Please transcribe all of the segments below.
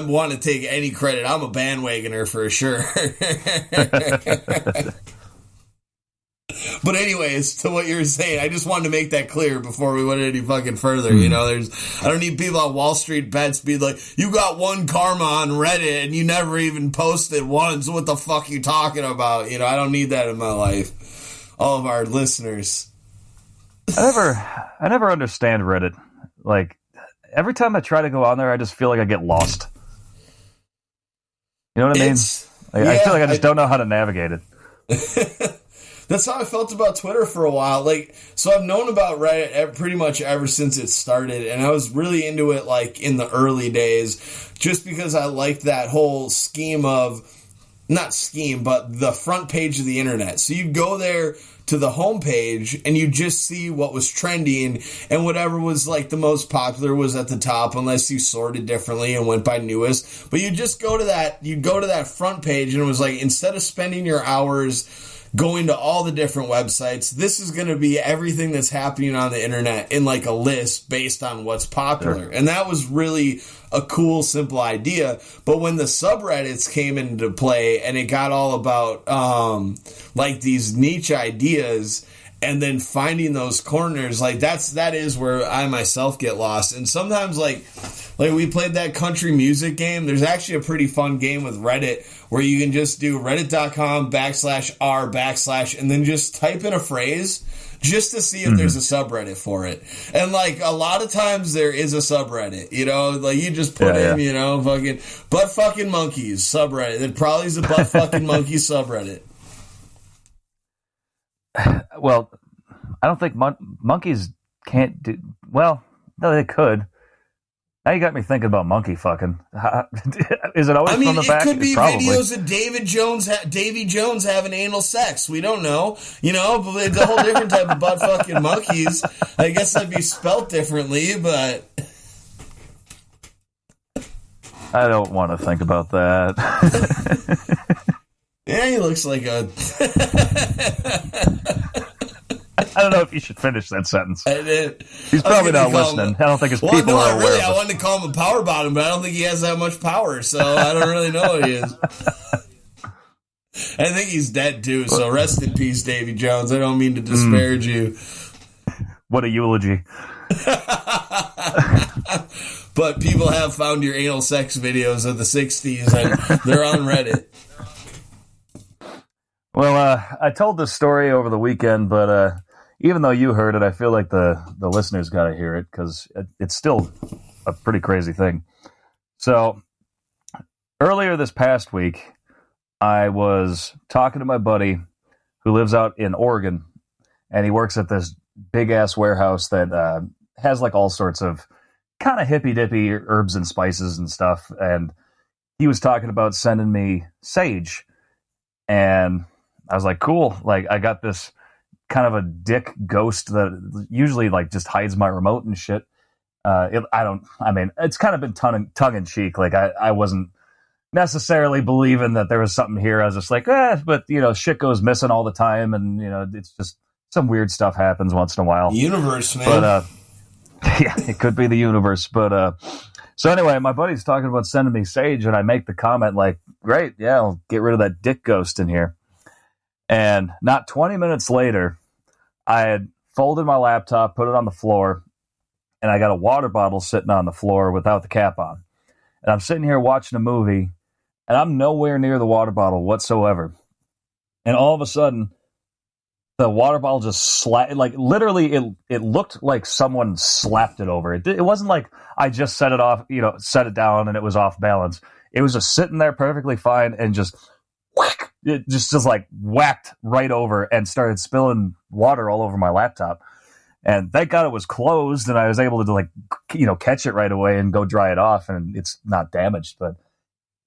I want to take any credit. I'm a bandwagoner for sure. But anyways, to what you were saying, I just wanted to make that clear before we went any fucking further. You know, I don't need people on Wall Street Bets be like, you got one karma on Reddit and you never even posted once. What the fuck you talking about? You know, I don't need that in my life. All of our listeners. I never understand Reddit. Like, every time I try to go on there, I just feel like I get lost. You know what I mean? I feel like I just don't know how to navigate it. That's how I felt about Twitter for a while. Like, so I've known about Reddit pretty much ever since it started, and I was really into it, like, in the early days, just because I liked that whole scheme of, not scheme, but the front page of the internet. So you'd go there to the homepage, and you just see what was trending, and whatever was, like, the most popular was at the top, unless you sorted differently and went by newest. But you'd just go to that front page, and it was like, instead of spending your hours going to all the different websites, this is going to be everything that's happening on the internet in like a list based on what's popular. Sure. And that was really a cool, simple idea. But when the subreddits came into play and it got all about like these niche ideas and then finding those corners, like that is where I myself get lost. And sometimes like we played that country music game. There's actually a pretty fun game with Reddit where you can just do reddit.com/r/ and then just type in a phrase just to see if there's a subreddit for it. And like a lot of times there is a subreddit, you know, like you just put in, you know, fucking butt fucking monkeys subreddit. It probably is a butt fucking monkeys subreddit. Well, I don't think monkeys can't do... Well, no, they could. Now you got me thinking about monkey fucking. Is it always from the back? It could be Probably. videos of Davy Jones having anal sex. We don't know. You know, but it's a whole different type of butt fucking monkeys. I guess that'd be spelt differently, but... I don't want to think about that. Yeah, he looks like a... I don't know if you should finish that sentence. I did. He's probably not listening. I don't think his people are aware of it. I wanted to call him a power bottom, but I don't think he has that much power, so I don't really know what he is. I think he's dead, too, so rest in peace, Davy Jones. I don't mean to disparage you. What a eulogy. But people have found your anal sex videos of the 60s, and they're on Reddit. Well, I told this story over the weekend, but even though you heard it, I feel like the listeners got to hear it because it's still a pretty crazy thing. So earlier this past week, I was talking to my buddy who lives out in Oregon, and he works at this big-ass warehouse that has like all sorts of kind of hippy-dippy herbs and spices and stuff, and he was talking about sending me sage, and I was like, cool. Like, I got this kind of a dick ghost that usually like just hides my remote and shit. It's kind of been tongue in cheek. Like I wasn't necessarily believing that there was something here. I was just like, but you know, shit goes missing all the time. And you know, it's just some weird stuff happens once in a while. Universe, man. But, yeah, it could be the universe. But, so anyway, my buddy's talking about sending me sage and I make the comment like, great. Yeah. I'll get rid of that dick ghost in here. And not 20 minutes later, I had folded my laptop, put it on the floor, and I got a water bottle sitting on the floor without the cap on. And I'm sitting here watching a movie, and I'm nowhere near the water bottle whatsoever. And all of a sudden, the water bottle just slapped. Like, literally, it looked like someone slapped it over. It wasn't like I just set it down and it was off balance. It was just sitting there perfectly fine and just... whack, it just like whacked right over and started spilling water all over my laptop. And thank God it was closed and I was able to catch it right away and go dry it off and it's not damaged. But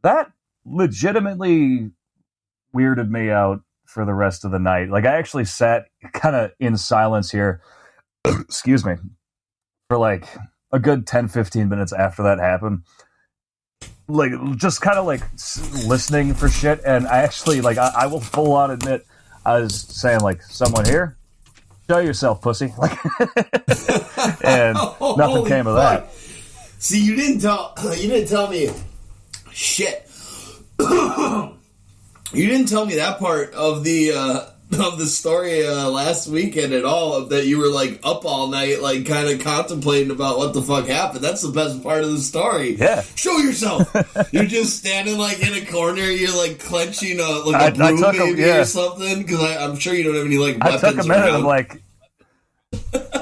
that legitimately weirded me out for the rest of the night. Like I actually sat kind of in silence here, excuse me, for like a good 10-15 minutes after that happened. Like, just kind of like listening for shit. And I actually, like, I will full on admit, I was saying, like, someone here? Show yourself, pussy. Like, and nothing came of that. See, you didn't tell me shit. You didn't tell me that part of the story last weekend at all, that you were like up all night, like kind of contemplating about what the fuck happened. That's the best part of the story. Yeah. Show yourself. You're just standing like in a corner. You're like clenching a broom maybe or something, because I'm sure you don't have any like weapons. I took a minute. I'm like,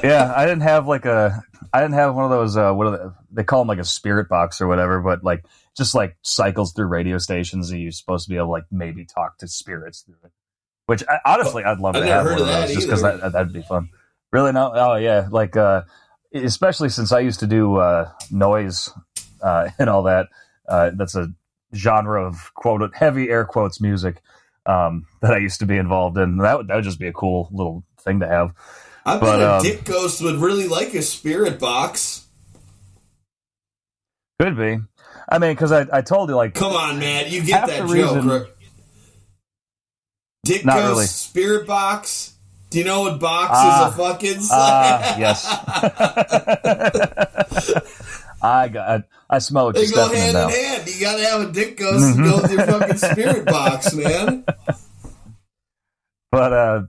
yeah, I didn't have one of those. What they call them, like a spirit box or whatever, but like just like cycles through radio stations, and you're supposed to be able to like maybe talk to spirits through it. Which honestly, I'd love to have one of those, just because that'd be fun. Really? No? Oh yeah, like especially since I used to do noise and all that. That's a genre of quote heavy air quotes music that I used to be involved in. That would just be a cool little thing to have. I bet a dick ghost would really like a spirit box. Could be. I mean, because I told you, like, come on, man, you get that joke, right? Dick Not ghost, really. spirit box. Do you know what box is a fucking? Yes. I smell what you're stepping in now. They go hand in hand. You gotta have a dick ghost to go with your fucking spirit box, man. But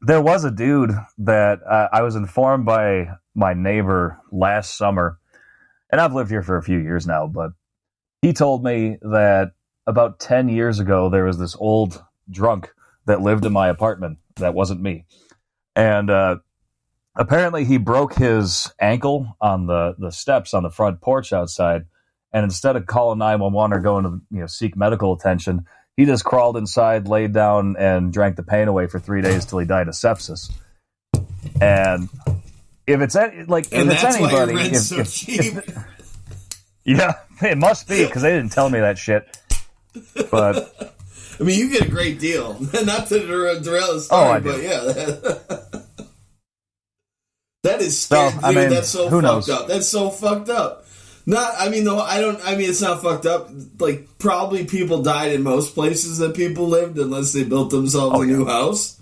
there was a dude that I was informed by my neighbor last summer, and I've lived here for a few years now, but he told me that about 10 years ago there was this old drunk that lived in my apartment that wasn't me. And apparently he broke his ankle on the steps on the front porch outside, and instead of calling 911 or going to seek medical attention, he just crawled inside, laid down, and drank the pain away for 3 days till he died of sepsis. And if it's like, if it's anybody, why your rent's so cheap. Yeah, it must be, because they didn't tell me that shit. But I mean, you get a great deal. Not to derail the story, but yeah. That is scary, dude. I mean, that's so fucked up. That's so fucked up. It's not fucked up. Like, probably people died in most places that people lived, unless they built themselves a new house.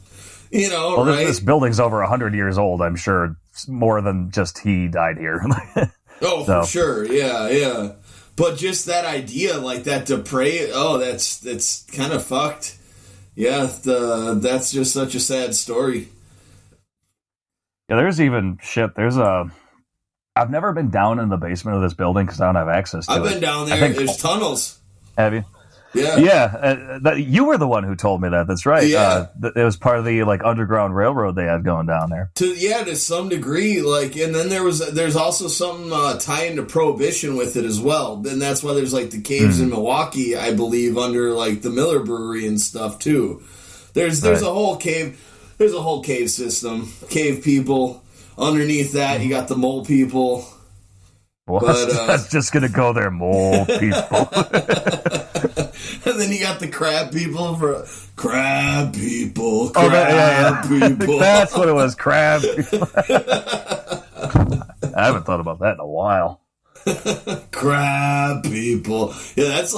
Right? This building's over 100 years old, I'm sure. More than just he died here. For sure. Yeah. But just that idea, like that depraved, that's kind of fucked. Yeah, that's just such a sad story. Yeah, there's even shit. I've never been down in the basement of this building because I don't have access to it. I've been down there. There's tunnels. Have you? Yeah. Yeah. You were the one who told me that. That's right. Yeah. It was part of the Underground Railroad they had going down there. To some degree. And then there's also some tie into Prohibition with it as well. And that's why there's the caves in Milwaukee, I believe, under the Miller Brewery and stuff too. There's a whole cave. There's a whole cave system. Cave people. Underneath that, you got the mole people. Well, I was just going to go there, mole people. And then you got the crab people for crab people. People. That's what it was, crab people. I haven't thought about that in a while. Crab people. Yeah, that's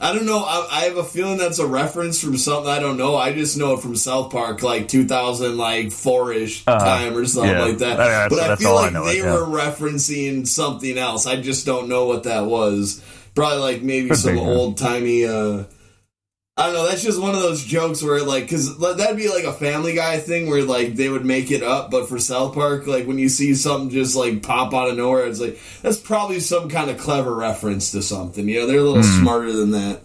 I don't know. I have a feeling that's a reference from something I don't know. I just know it from South Park, 2004-ish time or something like that. But I feel like they were referencing something else. I just don't know what that was. Probably maybe some old-timey... I don't know. That's just one of those jokes where, because that'd be a Family Guy thing where, they would make it up. But for South Park, when you see something just, pop out of nowhere, it's that's probably some kind of clever reference to something. They're a little smarter than that.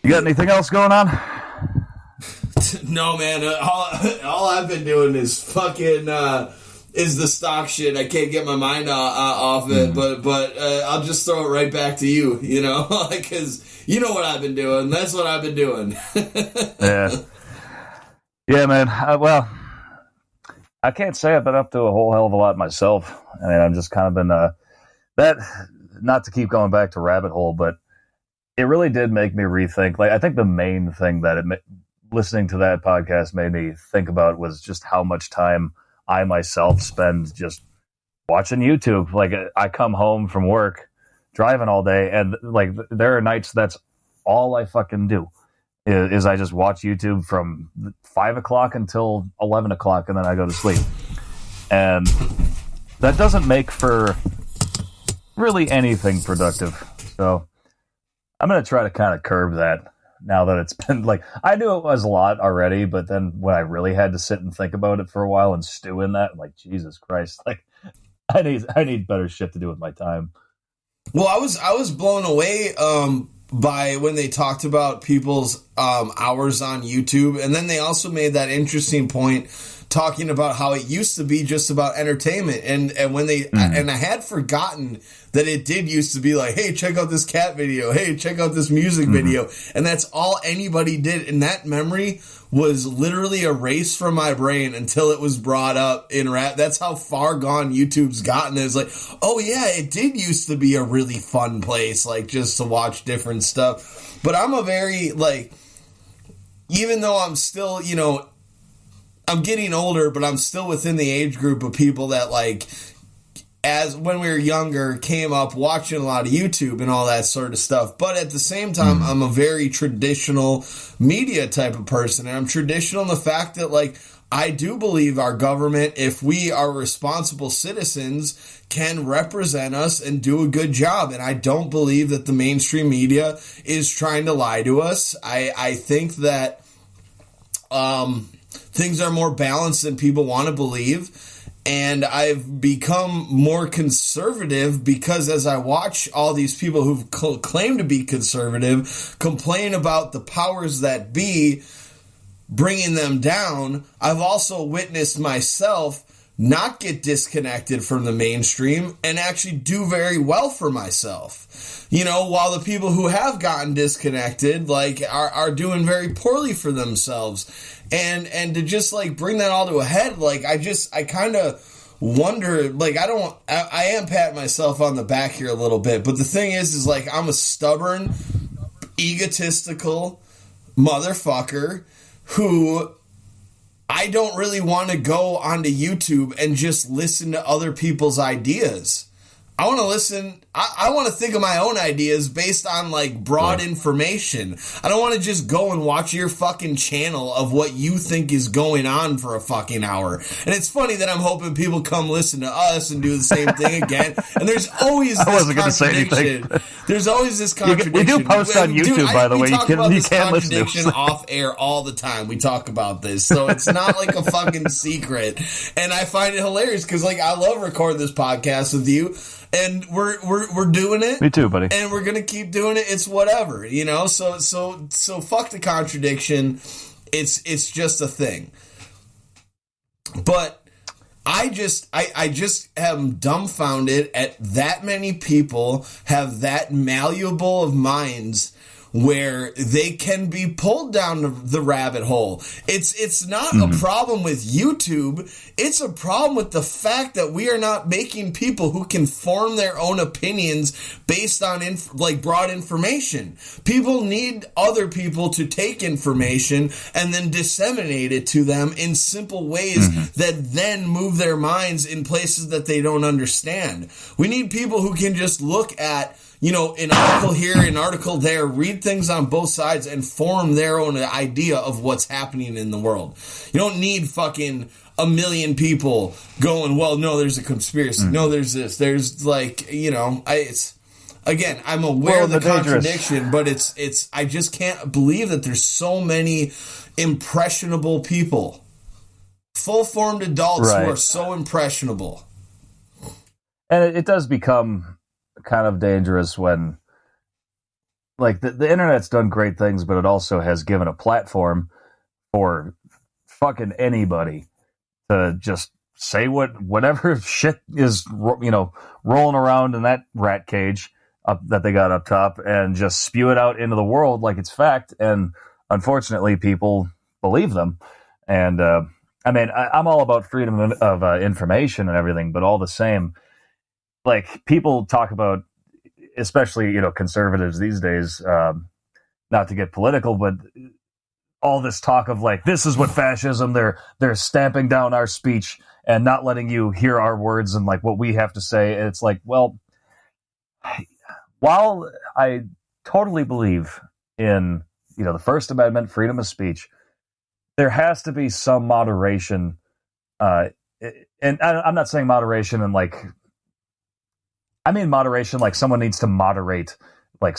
You got anything else going on? No, man. All I've been doing is fucking... is the stock shit. I can't get my mind off it, but I'll just throw it right back to you, because you know what I've been doing. That's what I've been doing. Yeah, man. Well, I can't say I've been up to a whole hell of a lot myself. I mean, I've just kind of been that. Not to keep going back to rabbit hole, but it really did make me rethink. I think the main thing that listening to that podcast made me think about was just how much time I myself spend just watching YouTube. I come home from work, driving all day, and there are nights that's all I fucking do is I just watch YouTube from 5 o'clock until 11 o'clock, and then I go to sleep. And that doesn't make for really anything productive. So I'm going to try to kind of curb that now that it's been like, I knew it was a lot already, but then when I really had to sit and think about it for a while and stew in that, I'm like, Jesus Christ, like I need better shit to do with my time. Well, I was blown away by when they talked about people's hours on YouTube, and then they also made that interesting point talking about how it used to be just about entertainment, and when they and I had forgotten that it did used to be like, hey, check out this cat video, hey, check out this music video, and that's all anybody did, and that memory was literally erased from my brain until it was brought up in rap. That's how far gone YouTube's gotten. It's like, oh yeah, it did used to be a really fun place, like just to watch different stuff. But I'm a very, like, even though I'm still, you know, I'm getting older, but I'm still within the age group of people that, like, as when we were younger, came up watching a lot of YouTube and all that sort of stuff. But at the same time, I'm a very traditional media type of person. And I'm traditional in the fact that, like, I do believe our government, if we are responsible citizens, can represent us and do a good job. And I don't believe that the mainstream media is trying to lie to us. I think that things are more balanced than people want to believe. And I've become more conservative because as I watch all these people who claim to be conservative complain about the powers that be bringing them down, I've also witnessed myself not get disconnected from the mainstream and actually do very well for myself. You know, while the people who have gotten disconnected, like, are doing very poorly for themselves. And to just, like, bring that all to a head, like, I kind of wonder, like, I am patting myself on the back here a little bit, but the thing is like, I'm a stubborn, egotistical motherfucker who I don't really want to go onto YouTube and just listen to other people's ideas. I want to listen. I want to think of my own ideas based on, like, broad information. I don't want to just go and watch your fucking channel of what you think is going on for a fucking hour. And it's funny that I'm hoping people come listen to us and do the same thing again. And there's always this contradiction. There's always this contradiction. We do post on YouTube, by the way. You can listen to contradiction off air all the time. We talk about this, so it's not like a fucking secret. And I find it hilarious because, like, I love recording this podcast with you. And we're doing it. Me too, buddy. And we're gonna keep doing it. It's whatever, you know. So fuck the contradiction. It's just a thing. But I just am dumbfounded at that many people have that malleable of minds where they can be pulled down the rabbit hole. It's not a problem with YouTube. It's a problem with the fact that we are not making people who can form their own opinions based on broad information. People need other people to take information and then disseminate it to them in simple ways that then move their minds in places that they don't understand. We need people who can just look at, you know, an article here, an article there, read things on both sides and form their own idea of what's happening in the world. You don't need fucking a million people going, well, no, there's a conspiracy. No, there's this. There's, like, you know, I'm aware of the contradiction, but it's, I just can't believe that there's so many impressionable people, full-formed adults who are so impressionable. And it does become kind of dangerous when, like, the internet's done great things, but it also has given a platform for fucking anybody to just say whatever shit is, you know, rolling around in that rat cage that they got up top and just spew it out into the world like it's fact. And unfortunately, people believe them. And I mean, I'm all about freedom of information and everything, but all the same, like, people talk about, especially, you know, conservatives these days, not to get political, but all this talk of, like, this is what fascism, they're stamping down our speech and not letting you hear our words and, like, what we have to say. And it's like, well, while I totally believe in, you know, the First Amendment, freedom of speech, there has to be some moderation. And I'm not saying moderation and, like, I mean moderation like someone needs to moderate, like,